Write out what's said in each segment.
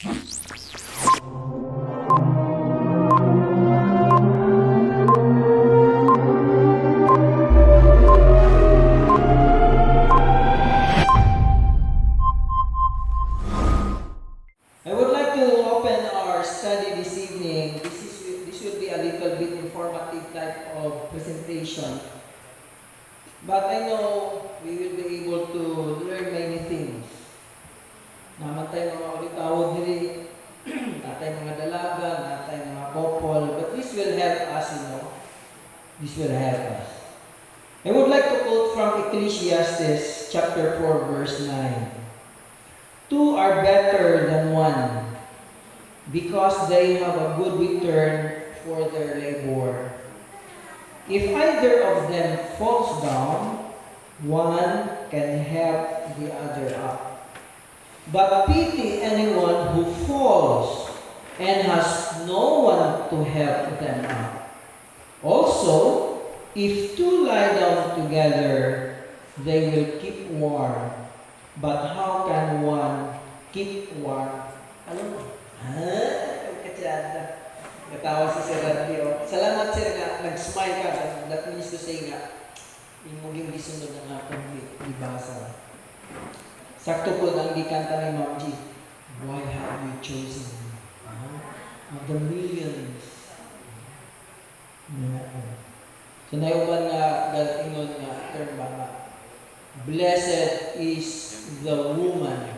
I would like to open our study this evening. This will be a little bit informative type of presentation. But I know we will be able to learn many things. Naman tayo mga ulitawod diri, natay mga dalaga, natay mga couple, but this will help us, This will help us. I would like to quote from Ecclesiastes chapter 4 verse 9. Two are better than one, because they have a good return for their labor. If either of them falls down, one can help the other up. But pity anyone who falls and has no one to help them up. Also, if two lie down together, they will keep warm. But how can one keep warm? Alam mo? Katsada. Natawa si Sir Radio. Salamat Sir nga, nag-smile ka. That means to say nga, yung maging gisunod ng akong libasa. Sakto po nang gikanta ni Ma'am G. Why have you chosen me? Of the millions. So naiuban nga, ingon nga, term ba nga, blessed is the woman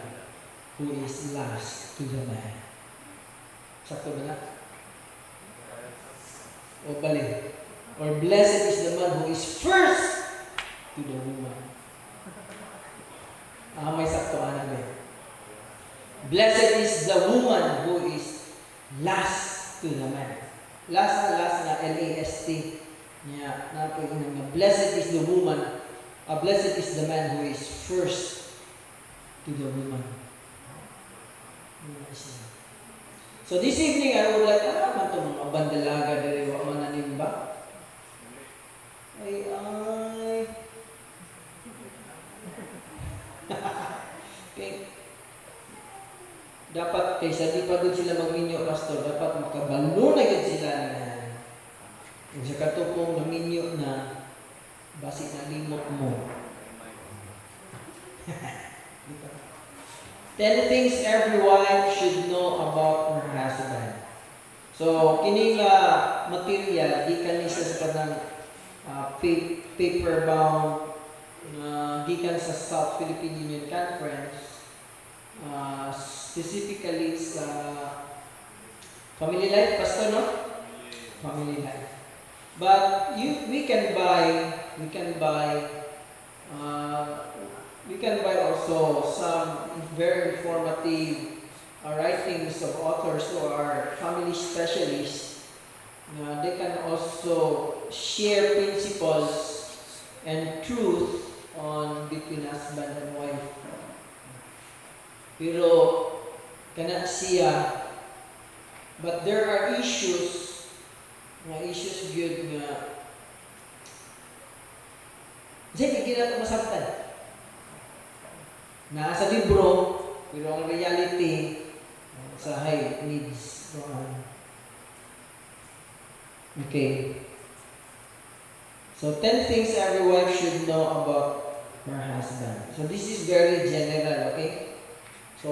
who is last to the man. Sakto ba na? O bali? Or blessed is the man who is first to the woman. May saktoan na ba? Blessed is the woman who is last to the man. Last na L-A-S-T. Yeah, blessed is the woman. Blessed is the man who is first to the woman. So this evening, I would like, man ito mga bandalaga dali, wa man nanimba? Ay. Okay. Dapat, kaysa di pa doon sila magminyo, pastor, dapat makabalo na yun sila na. Kung sa katupong naminyo na, basi na limot mo. 10 things every wife should know about her husband. So, kining material, di kanisa sa kanang paper-bound, gikan sa South Philippine Union Conference, specifically sa Family Life, Pastor, no? Family Life. But we can buy also some very informative writings of authors who are family specialists. They can also share principles and truth on between husband and wife. Pero kana siya, but there are issues good nga hindi na ito masabtan. Nasa libro, pero ang reality sa high needs. Okay. So 10 things every wife should know about her husband. So this is very general, okay? So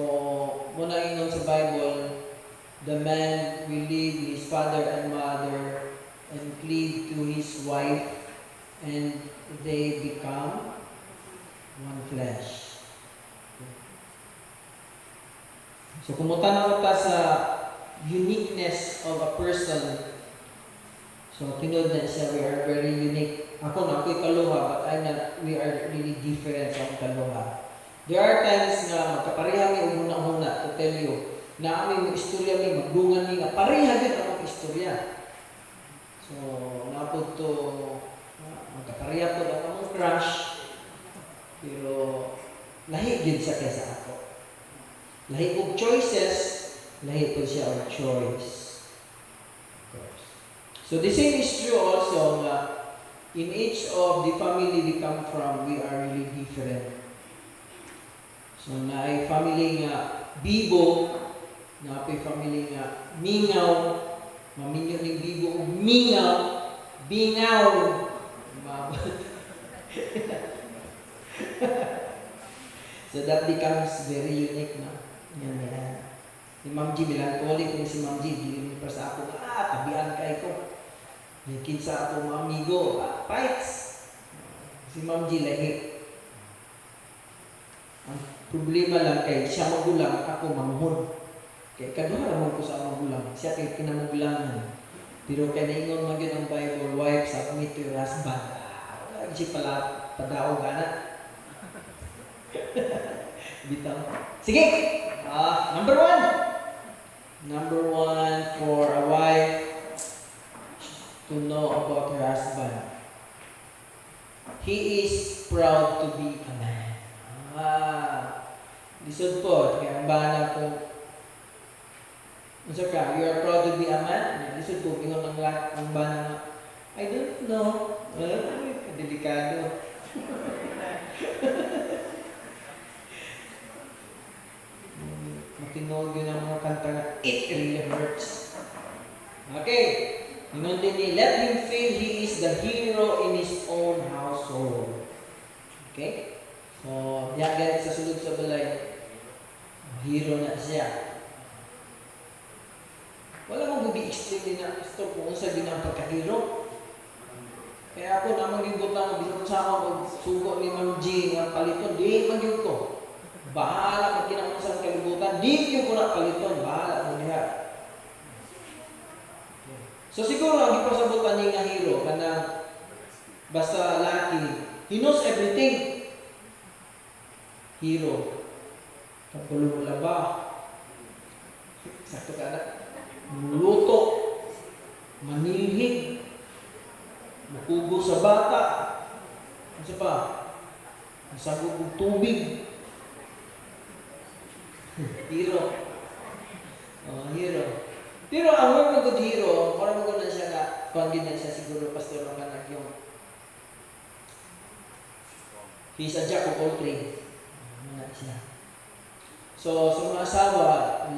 muna ingon sa Bible, the man will leave his father and mother and cleave to his wife, and they become one flesh. So kumutan na ta sa uniqueness of a person. So tinod na siya, we are very unique. Ako na ako'y kaluha, but we are really different sa kaluha. There are times na magkapareha mi una-una to tell you na aming istorya mi, magdungan mi nga pareha din ang istorya. So napod to magkapareha po ang among crush, pero lahi gid sa kaysa ako. Lahi po choices, lahi po siya our choice. Of course. So the same is true also na in each of the family we come from, we are really different. So na ay family nga Bibo, Napay family nga mingaw, maminyo ning bigo og mingaw, bingaw. So that becomes very unique, no? Yan. Si Ma'am G, melancholic kung si Ma'am G, hindi pa sa ako, tabihan kay ko. May kinsa ako mga amigo, fights. Si Ma'am G, lahi. Ang problema lang kay siya magulang, ako manghod. Kaya kaduha naman ko sa magulang, siya kay kinamugulangan. Pero kaya naingon mo yun ang Bible, wife, submit to your husband. Wala siya pala, padaog na. Bitaw. Sige! Number one. Number one for a wife to know about her husband. He is proud to be a man. Lisod po. Kaya ang bana ko, so ka, you are proud to be a man? Lisod po, ingon ang bana na, I don't know. Delikado. Matinog yun ang mga kanta na it really hurts. Okay. Yun din ni, let him feel he is the hero in his own household. Okay? So, yan ganit sa sulod sa balay. Hero na siya. Wala mong gabi extreme na gusto kung sa ginang pagkahero. Kaya ako namang yung butang, bisot sa ako, magsugo ni Ma'am G, ng paliton, di mag-yun ko. Bahala pag kinakusang kalibutan, di yung ko na paliton, bahala mo niya. So siguro ang ipasabutan niya nga hero, kana basta laki, he knows everything. Hero. Kapulong laba. Sakto ka na. Muluto. Manilhig. Makugo sa bata. Ano pa? Masagog ng tubig. Hero. Hero. Pero ang mga good hero, parang mga na siya na, pangin na siya siguro, pastor ang anak yung, he's a jack of all trades. Siya. So, sa mga asawa,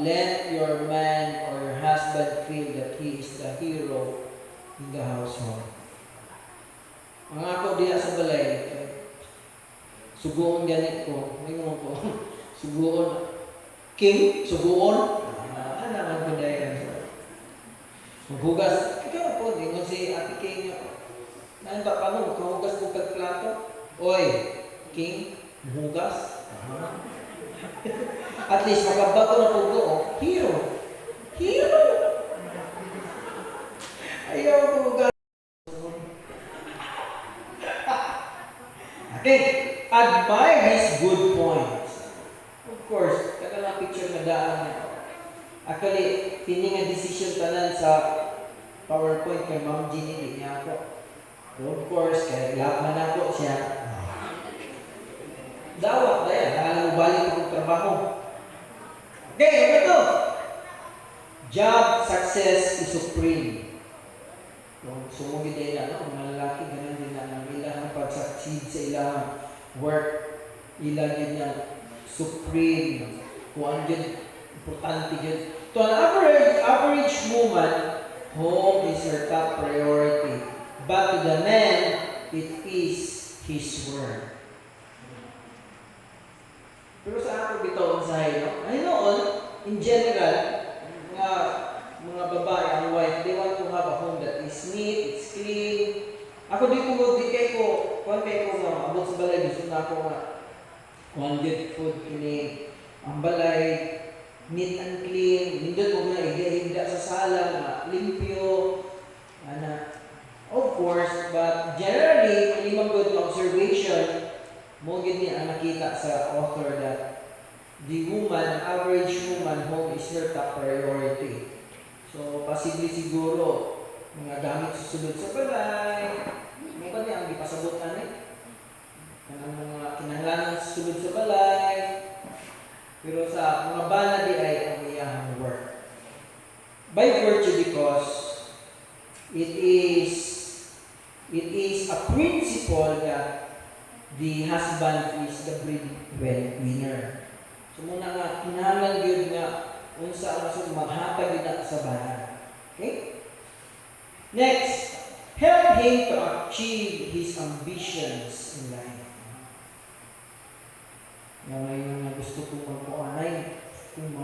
let your man or your husband feel that he is the hero in the household. Ang ako diya sa balay, suguon ganit ko, may mo ko, suguon, king, suguon, naman ko dahil. Maghugas, ikaw po, di mo si Ate King niya. Nahin ba pa mo, kahugas ko pagplato? Oy, King, hugas. At least, makabato na po ko, hero. Hero! Ayaw ko hugas. Okay, admire his good points. Of course, kaya picture na daan niya. Actually, hindi nga decision tanan sa PowerPoint kay Ma'am Jeannie, hindi niya ako. So of course, kaya laban ako siya. Dawat na yan, alam mo balik akong trabaho. Okay, ano ito? Job success is supreme. Kung sumugid din na, kung malalaki, ganun din na, ang ilang pag-succeed sa ilang work, ilang din na supreme. Kung ano yun, importante yun. To an average woman, home is her top priority. But to the man, it is his work. Pero sa ako bitaw ang sahay, no? Ay noon, in general, mga babae, ang wife, they want to have a home that is neat, it's clean. Ako di kay ko, kung kay ko nga, abot sa balay, gusto na ako nga, one good food, kini, ang balay, neat and clean, hindi ko nga higa sa sala, limpyo, of course, but generally, limang good observation, mo gid niya ang nakita sa author that the woman, average woman, home is her top priority. So, posible siguro, mga gamit susunod sa balay, may ba niya ang ipasabutan kanang mga kinahanglanan susunod sa balay, pero sa mga bana di ay ang iyang work. By virtue because it is a principle that the husband is the breadwinner. So muna nga, kinahanglan yun nga, unsa ang Next, help him to achieve his ambitions in life. Ngayon na gusto kong magpuanay, kung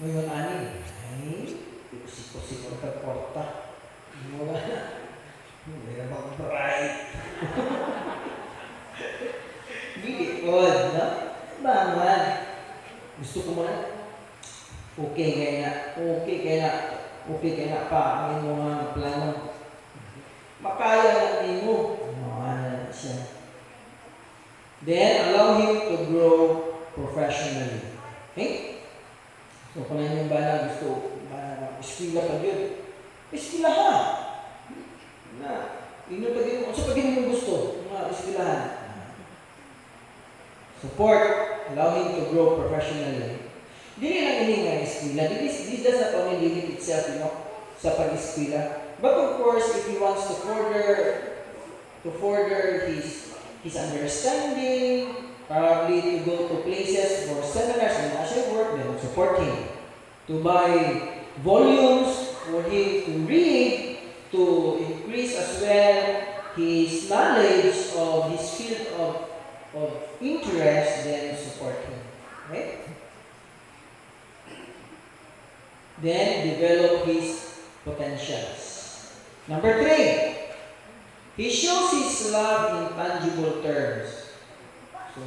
ngayon ani, ay, kusik-kusik ang pagporta. Wala na. Hindi na mag-bright. Hindi ko, no? Bangan. Gusto ko man. Okay kaya na pa ang inyong plano. Makaya lang mo. Ano siya. Then, allow him to grow professionally. Okay? So, kung ano yung bala gusto, bala eskwela pa yun. Eskwela ha! Na, inyo pa din, sa pagin mo gusto, mga eskwelahan. Support, allow him to grow professionally. Dili lang ini nga eskwela. This does not only limit itself, sa pag-eskwela. But of course, if he wants to further his understanding, probably to go to places for seminars and national work, then support him. To buy volumes for him to read, to increase as well his knowledge of his field of interest, then support him. Okay? Then develop his potentials. Number 3, he shows his love in tangible terms. So,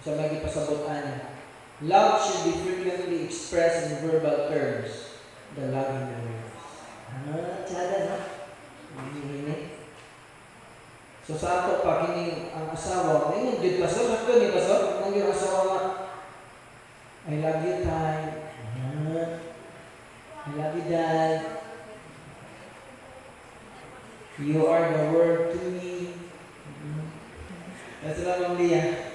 sa magipasabutan, love should be frequently expressed in verbal terms. The love in the words. Tsada na. Hindi. So, sa ato pa, kini ang asawa, ngayon, dito pasok, sakto ni pasok, nang yung asawa nga, I love you, Tay. I love you, Dad. You are the word to me. That's a lot of Leah.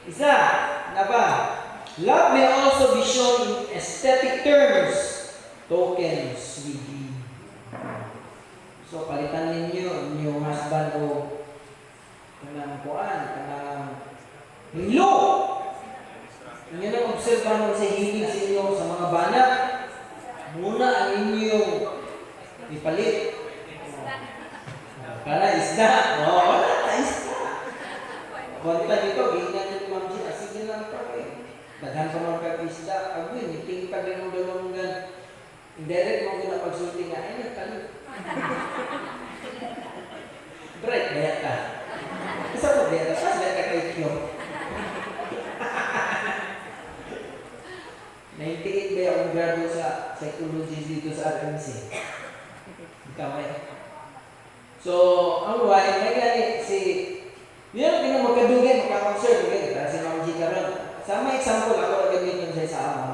Isa, na ba? Love may also be shown in aesthetic terms. Tokens, within. So, palitan ninyo, inyong husband o kanang kuan, kanang hilo. Inyo nang obserbahan mo sa hilig sa inyo sa mga banat. Muna ang inyong ipalit. Para isda. Oo, wala isda. Banta dito, ganyan yung Ma'am G. Sige lang pa eh. Daghan pa mga kag-isda. Agwin, iting pa din ang dalawang gan. Indirect mo na pagsulti nga. Ay, nagkalit. Break, bayat ka. Isa po, bayat ka. Pas, bayat ka kayo kiyo. 98 ba yung grado sa psychology dito sa RMC? Ikaw eh. So, ang wife, may gani, yun ang pinamagkadugay, magkakonsert, okay? Si Ma'am G karon. Sama example, ako na gamitin siya sa ama.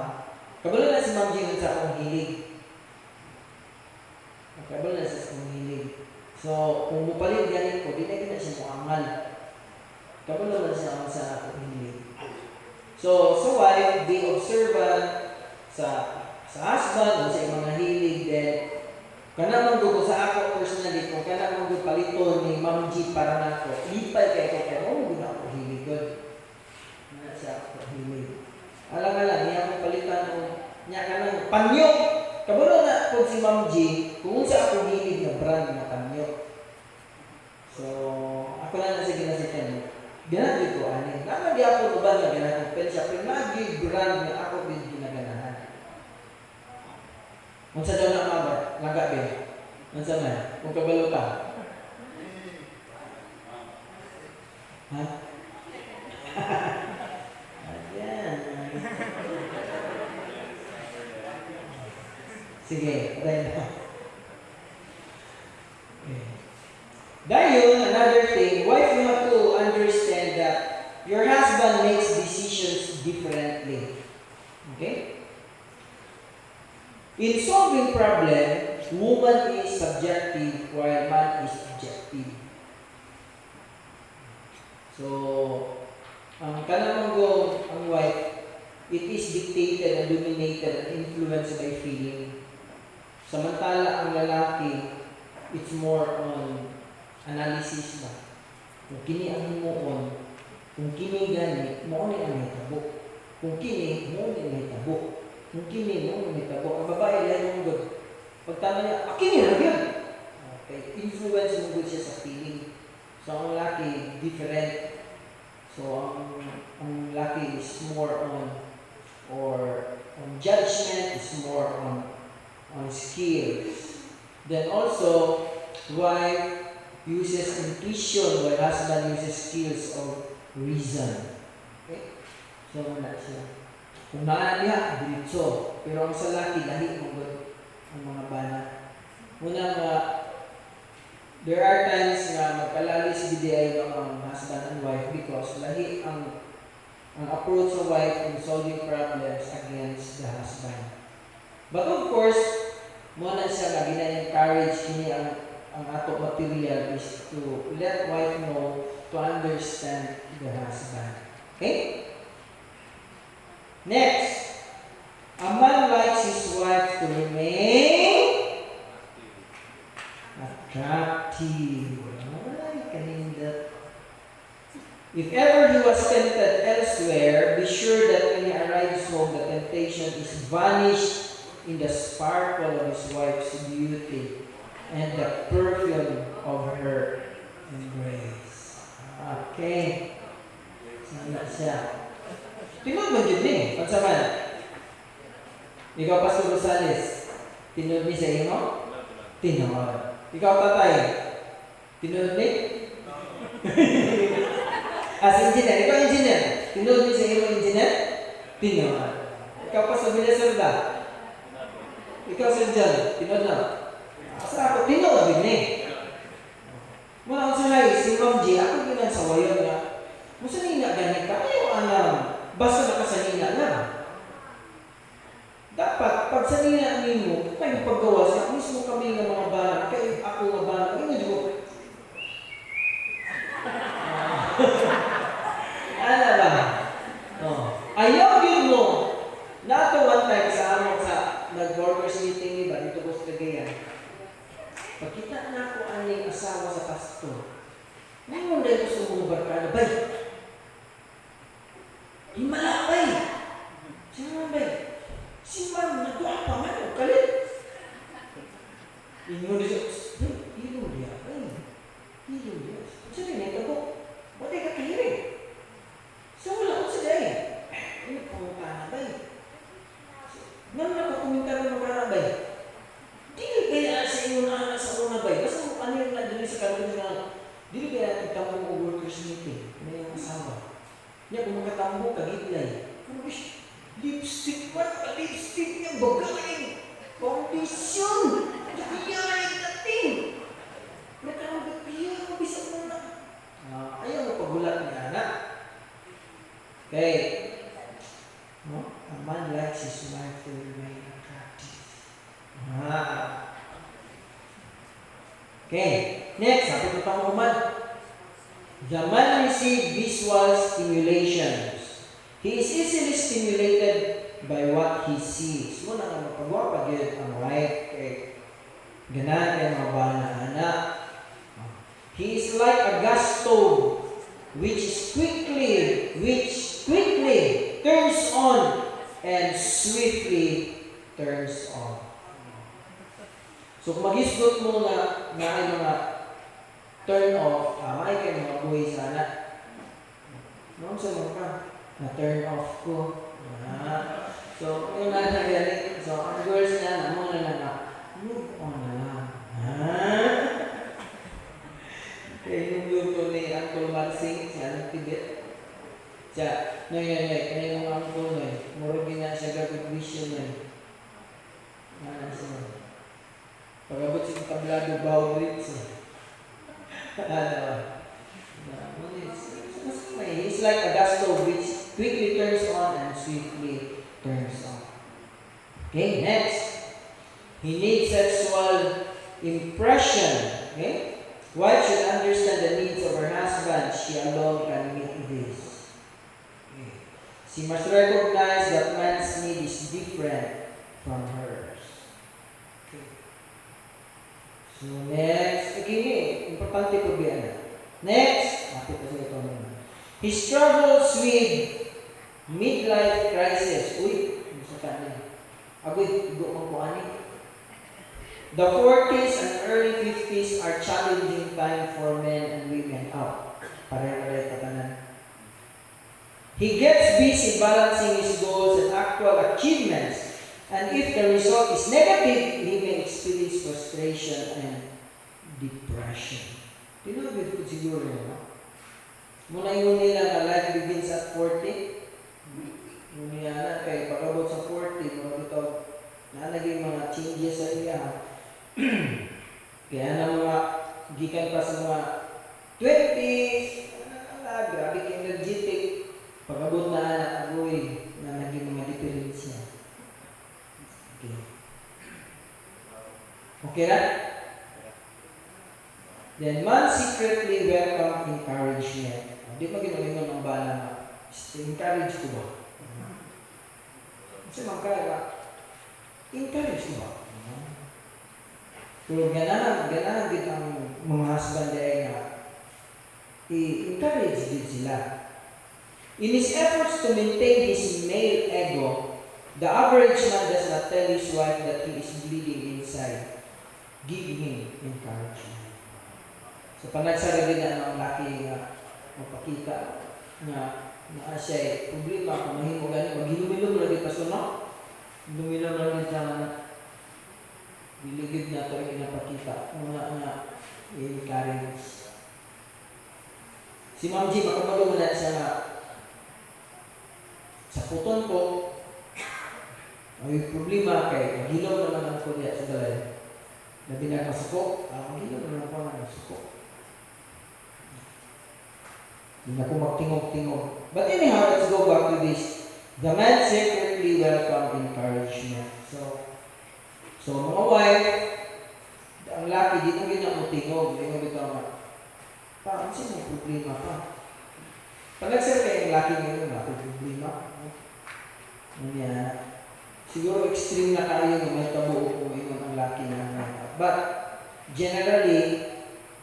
Kabalo na si Ma'am G sa akong hilig. Kabalo na sa akong hilig. So, kung mupalit ganin ko, di na siya muangal. Kabalo na siya sa akong hilig. So, sa wife, be observant sa husband o sa mga hilig din. Kana man ko sa ako personally, kung kana man ko paliton ni Ma'am G para nako, lipay kay ko kay mo guna ako hilig gud. Na siya ako hilig. Alang-alang niya akong palitan ko niya kanang panyo. Kabalo na pud si Ma'am G, kung sa ako hilig na brand na panyo. So, ako na sa ginasitan. Ginagid ko ani. Naman di ako uban na ginagid pero siya pinagi brand na ako din ginaganahan. Unsa daw na mabat? Laga ba? Unsa na? Kung kabalo ka. Ha? Ayan. Sige, patay na. Okay. Dahil, another thing, wife, you have to understand that your husband makes decisions differently. Okay? In solving problem, woman is subjective while man is objective. So, ang kanang ang wife, it is dictated and dominated and influenced by feeling. Samantala ang lalaki, it's more on analysis na. Kung kini ang himuon, kung kini gani, mo ni ang hitabo. Kung kini, mo ni may tabo. Kung kini, mo ni may tabo. Ang babae, lahat mong good. Pagtama niya, kini na yun. Okay, influence mo good siya sa feeling. So, ang laki, different. So, ang laki is more on judgment, is more on skills. Then also, wife uses intuition while husband uses skills of reason. Okay? So, wala siya. Kung naan niya, diretso. Pero ang sa laki, lahi ang mga bana. Muna nga, there are times na magkalalis BDI ang husband and wife because lahi ang approach sa wife in solving problems against the husband. But of course, muna siya nga gina-encourage kini ang ato material is to let wife know to understand the husband. Okay? Next, a man likes his wife to remain attractive. Ay, kaninda. If ever he was tempted elsewhere, be sure that when he arrives home, the temptation is vanished in the sparkle of his wife's beauty and the perfume of her embrace. Okay. Sana siya. Tinod mo yun eh. Pagsaman. Ikaw, Pastor Rosales. Tinod ni sa imo? Tinod. Ikaw, tatay. Tinod ni? As engineer. Ikaw, engineer. Tinod ni sa imo, engineer? Tinod. Ikaw, Pastor Villaserda. Ikaw, Sir John. Tinod na. Sa ako, tinod din eh. Muna ako sa si Ma'am G, ako ginansawayon nga. Musa nina ganit ka? Ayaw alam. Basta nakasanina na. Dapat, pag sanina mo, may paggawa sa mismo kami ng mga banak, kaya ako nga banak, ay medyo. Ano ba? Oh. Ayaw yun mo. Nato one time sa among sa nag-workers meeting iba, dito ko sa Cagayan. Pagkita na ako aning asawa sa pastor. Ngayon dahil ko sa mga barkada, bay, himalapay. Sino man bay? Si Ma'am, nagwapa man, o kalit. Inyo din siya, hilong diya, hilong diya. Sa rin, ito ko, ba't ay kakihirin? Sa wala ko sa day. Ano pumunta na bay? Nang nakakomentar ng mga bay, dili kaya sa inyo na sa una bay, basta ano yung nadali sa kalabin na, dili kaya nagtambo mo workers meeting, may yung asawa. Niya, kung makatambo ka, gitlay. Lipstick pa, lipstick niya, bagaling. Foundation. Nakiyay natin. Nakakagapiyay, mabisa mo na. Ayaw mo pagulat niya, anak. Okay. No? A man likes his wife to remain attractive. Okay. Next, sabi ko pang uman. The man receives visual stimulations. He is easily stimulated by what he sees. Muna nga mapagwapa yun ang wife kay ganan kay mga bala na anak. He is like a gas stove which quickly turns on and swiftly turns off. So kung mag-isgot mo na ay mga turn off, may kayo mga buhay sa anak. Noon sa mga ka, na-turn off ko. So, yung nangyari, so, ang girls na, muna na move on na lang. Kaya yung luto ni Uncle Mansing, siya ng Tibet. Siya, kaya yung uncle na murugin na siya gagawin vision na siya. Pag-abot siya tablado, boundaries. It's like a gas stove which quickly turns on and swiftly turns off. Okay, next. He needs sexual impression. Okay? Wife should understand the needs of her husband. She alone can meet this. Okay. She must recognize that man's need is different from hers. Okay. So next, again, importante po biyan. Next, he struggles with Midlife crisis. Uy, sa kanin. Agoy, igo mang kuani. The 40s and early 50s are challenging time for men and women. Pareho-pareho katanan. He gets busy balancing his goals and actual achievements, and if the result is negative, he may experience frustration and depression. Tinubid ko siguro yun, no? Muna yung nila na life begins at 40. Yung nila kay pagabot sa 40, mga bitaw, na naging mga changes sa iya. Kaya na mga gikan pa sa mga 20s, grabe energetic. Pagabot na anak agoy na naging mga diferensya. Okay. Okay na? Then, man secretly welcome encouragement. Di ba ginawa ng bala na encourage ko ba? Kasi magkaya encourage ko ba? Pero ganahan din ang mga husband ay nga i-encourage din sila. In his efforts to maintain his male ego, the average man does not tell his wife that he is bleeding inside. Give him encouragement. So, panagsarili na ng laki nga mapakita nga siya problema kung mahimo gani, maghilumilom lagi pa suno. Lumilom lagi sa biligid na ito yung napakita. Una nga, i-encourage. Si Ma'am G, makamalo mo na siya nga sa puton ko, may problema kay maghilom naman ang kulya sa balay. Labi na kasuko, maghilom naman ako ng suko. Hindi na po magtingog-tingog. But anyhow, let's go back to this. The man secretly welcomed encouragement. So mga wife, ang laki, dito ganyan mo tingog. Hindi mo dito nga, parang siya may problema pa. Pag nagsabi kayo yung laki ngayon, may problema. Siguro extreme na kayo na may tabuo kung yun ang laki na. But generally,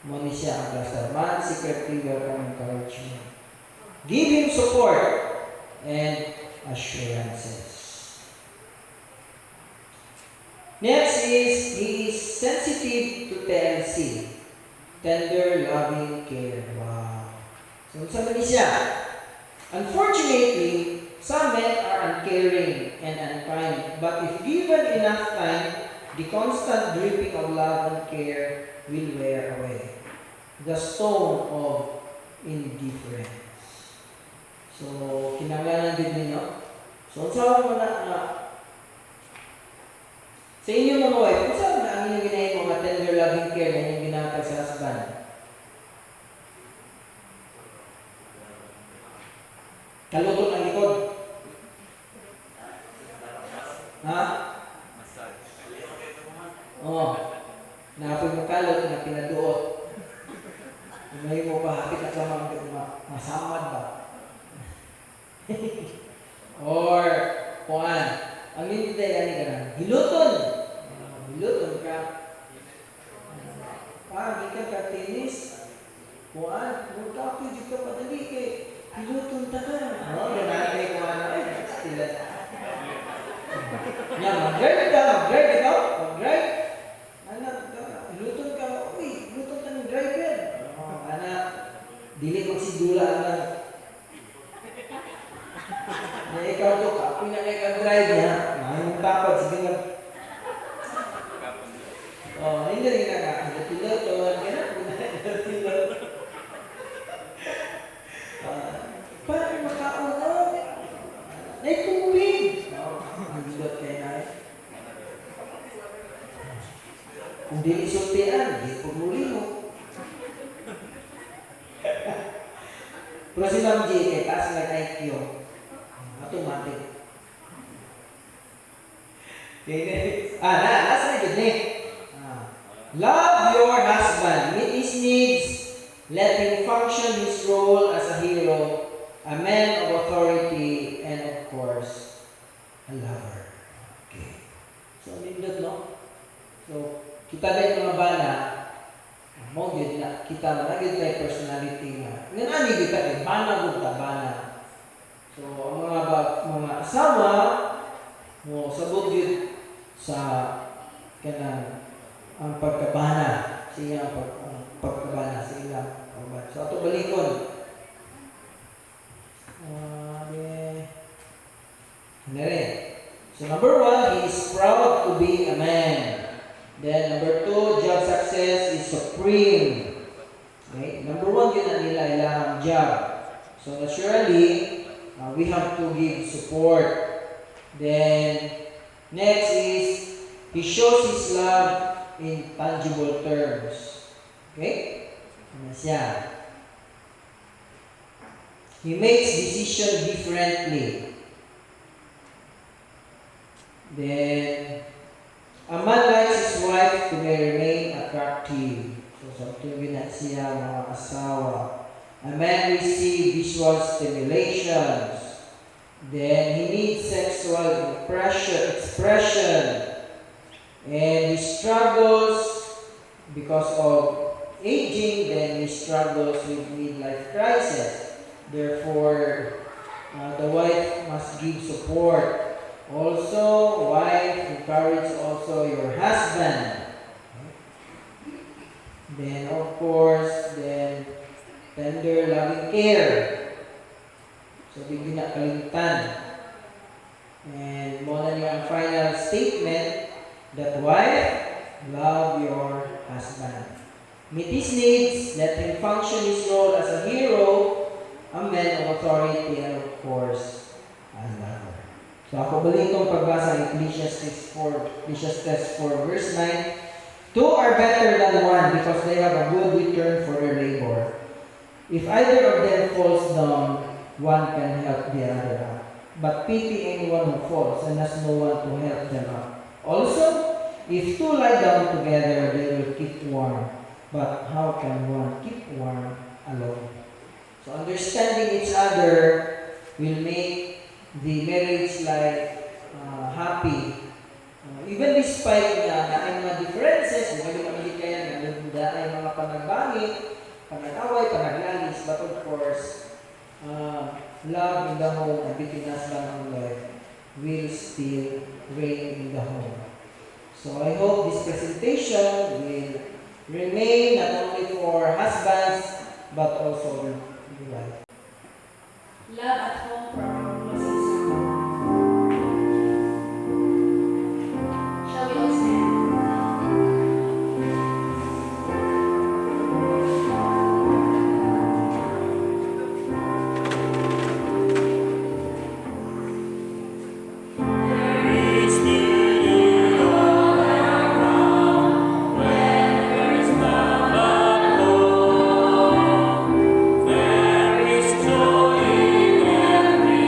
muna siya ang cluster. Man secretly welcome encouragement. Give him support and assurances. Next is, he is sensitive to TLC. Tender, loving care. Wow. So, sabi niya, unfortunately, some men are uncaring and unkind, but if given enough time, the constant dripping of love and care will wear away the stone of indifference. So, kinanglanan din ninyo. So, saan mo na sa inyo mga wife, kung saan na ang inyong ginahin mga tender loving care na inyong ginakag sa husband? Kalutot ang likod. Ha? Oo. Naapoy mo kalot na pinaduot. Umahin mo pa, hapit at lamang masamad ba? Or, kuan, ang hindi tayo yan ka na, hiluton. Hiluton ka. Gikan ka tinis. Kuan, magkapit dito ka padali kay hiluton ta ka. Ganahan kayo kuan na, stilat. Mag-drive ka, mag-drive. Hiluton ka, uy, hiluton ka ng driver. Dili magsigula na. Ikaw to, kapoy na kayo drive niya. Mahimong tapad, sige nga. Hindi rin na ka. Hilot, hilot. Parang makaunod. Naitubig. Hilot kayo na. Kung dili sultian, di pumuli mo. Pero si Ma'am G, kay taas ng IQ, automatic. Nasa na yun eh. Love your husband, meet his needs, let him function his role as a hero, a man of authority, and of course, a lover. Okay. So, nindot, no? So, kita na yung mga bana, mo yun na, kita mo na yun tayo personality nga. Nga nani kita, bana gud ta bana. So, ang mga asawa mo sabot yun sa kanang ang pagkabana siya ang pagkabana sa ilang pagkabana. So ato balikon. So number one, he is proud to be a man. Then number two, job success is supreme. Okay? Number one, yun ang nila ilang job. So naturally, we have to give support. Then next is he shows his love in tangible terms. Okay? Ano siya? He makes decision differently. Then, a man likes his wife to remain attractive. So, something na siya mga asawa. A man receives visual stimulations. Then, he needs sexual expression. And he struggles because of aging, then he struggles with midlife crisis. Therefore, the wife must give support. Also, wife, encourage also your husband. Then, of course, then tender, loving care. So, di ginakalimtan. And muna niyo ang final statement that wife, love your husband. Meet his needs, let him function his role as a hero, a man of authority, and of course, a lover. So ako balik itong pagbasa ng Ecclesiastes 4 verse 9. Two are better than one because they have a good return for their labor. If either of them falls down, one can help the other up. But pity anyone who falls and has no one to help them up. Also, if two lie down together, they will keep warm. But how can one keep warm alone? So understanding each other will make the marriage life happy. Even despite na ay mga differences, kung may mga kaya na ay mga panagbangi, panag-away, panaglalis, but of course, love in the home and between husband and wife will still reign in the home. So I hope this presentation will remain not only for husbands, but also the wife. Love at home for our closing song. Shall we all stand? There is joy in every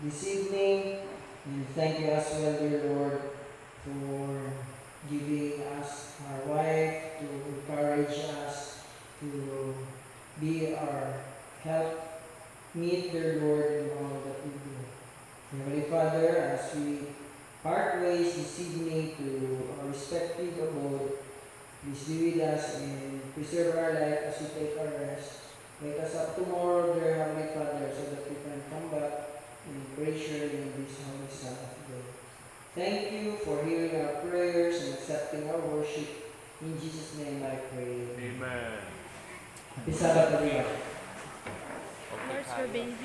this evening. And thank you as well, dear Lord, for giving us our wife to encourage us to be our help meet, dear Lord, in all that we do. Heavenly Father, as we part ways this evening to our respective abode, please be with us and preserve our life as we take our rest. Wake us up tomorrow, dear Heavenly Father, so that we can come back and praise your name this holy Sabbath day. Thank you for hearing our prayers and accepting our worship. In Jesus' name I pray. Amen. Happy Sabbath, everyone. Okay, Lord's tayo. your baby.